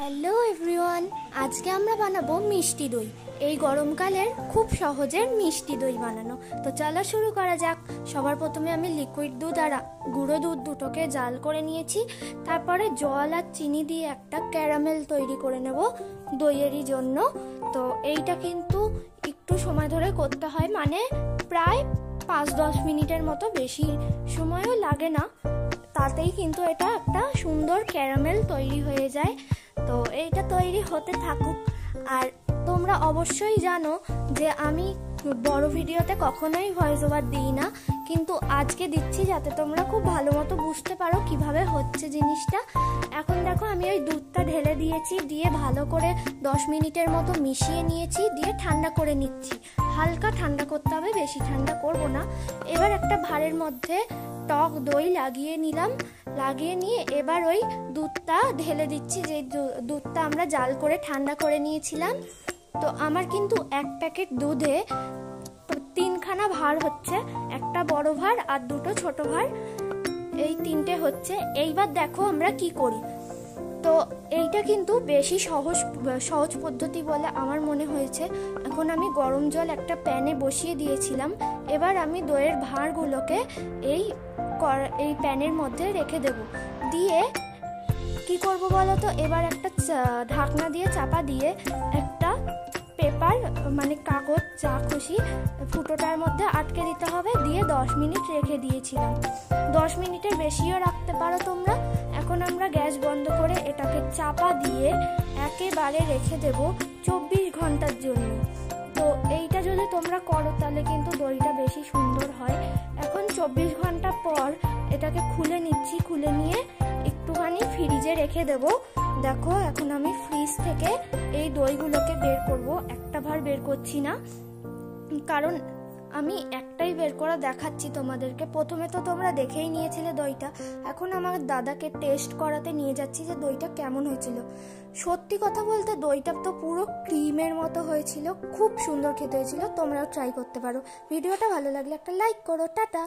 Hello everyone, আজকে আমরা বানাবো মিষ্টি দই। এই গরমকালের খুব সহজের মিষ্টি দই বানানো। তো চলো শুরু করা যাক। সবার প্রথমে আমি লিকুইড দুধ আর গুঁড়ো দুধ দুটোকে জাল করে নিয়েছি। তারপরে জল আর চিনি দিয়ে একটা ক্যারামেল তৈরি করে নেব দইয়েরই জন্য। তো এইটা কিন্তু একটু সময় ধরে করতে হয়, মানে প্রায় 5-10 মিনিটের মতো, বেশি সময়ও লাগে না। তাতেই কিন্তু এটা একটা সুন্দর ক্যারামেল তৈরি হয়ে যায়। তো এইটা তৈরি হতে থাকুক। আর তোমরা অবশ্যই জানো যে আমি বড় ভিডিওতে কখনোই ভয়েস ওভার দিই না, কিন্তু আজকে দিচ্ছি যাতে তোমরা খুব ভালো মতো বুঝতে পারো কিভাবে হচ্ছে জিনিসটা। এখন দেখো আমি ওই দুধটা ঢেলে দিয়েছি, দিয়ে ভালো করে 10 মিনিটের মতো মিশিয়ে নিয়েছি, দিয়ে ঠান্ডা করে নিচ্ছি। হালকা ঠান্ডা করতে হবে, বেশি ঠান্ডা করব না। এবার একটা ভাঁড়ের মধ্যে টক দই লাগিয়ে নিলাম। লাগিয়ে নিয়ে এবার ওই দুধটা ঢেলে দিচ্ছি, যে দুধটা আমরা জাল করে ঠান্ডা করে নিয়েছিলাম। তো আমার কিন্তু এক প্যাকেট দুধে 3খানা ভাঁড় হচ্ছে, একটা বড় ভাঁড় আর দুটো ছোট ভাঁড়, এই 3টে হচ্ছে। এইবার দেখো আমরা কি করি। তো এইটা কিন্তু বেশি সহজ পদ্ধতি বলে আমার মনে হয়েছে। এখন আমি গরম জল একটা প্যানে বসিয়ে দিয়েছিলাম। এবার আমি দইয়ের ভাঁড়গুলোকে এই প্যানের মধ্যে রেখে দেব। দিয়ে কি করব বলো তো, এবার একটা ঢাকনা দিয়ে চাপা দিয়ে একটা পেপার, মানে কাগজ, যা খুশি, ফুটোটার মধ্যে আটকে দিতে হবে। দিয়ে 10 মিনিট রেখে দিয়েছিলাম। 10 মিনিটের বেশিও রাখতে পারো তোমরা। এখন আমরা গ্যাস বন্ধ করে এটাকে চাপা দিয়ে একেবারে রেখে দেব 24 ঘন্টার জন্য। তো এইটা যদি তোমরা করো তাহলে কিন্তু দইটা বেশি সুন্দর হয়। এখন 24 ঘন্টা পর এটাকে খুলে নিচ্ছি। খুলে নিয়ে একটুখানি ফ্রিজে রেখে দেব। দেখো এখন আমি ফ্রিজ থেকে এই দইগুলোকে বের করব। একটা ভাঁড় বের করছি না, কারণ আমি একটাই বের করা দেখাচ্ছি তোমাদেরকে। প্রথমে তো তোমরা দেখেই নিয়েছিলে দইটা। এখন আমার দাদাকে টেস্ট করাতে নিয়ে যাচ্ছি যে দইটা কেমন হয়েছিল। সত্যি কথা বলতে দইটা তো পুরো ক্রিমের মতো হয়েছিল, খুব সুন্দর খেতে হয়েছিল। তোমরাও ট্রাই করতে পারো। ভিডিওটা ভালো লাগলে একটা লাইক করো। টাটা।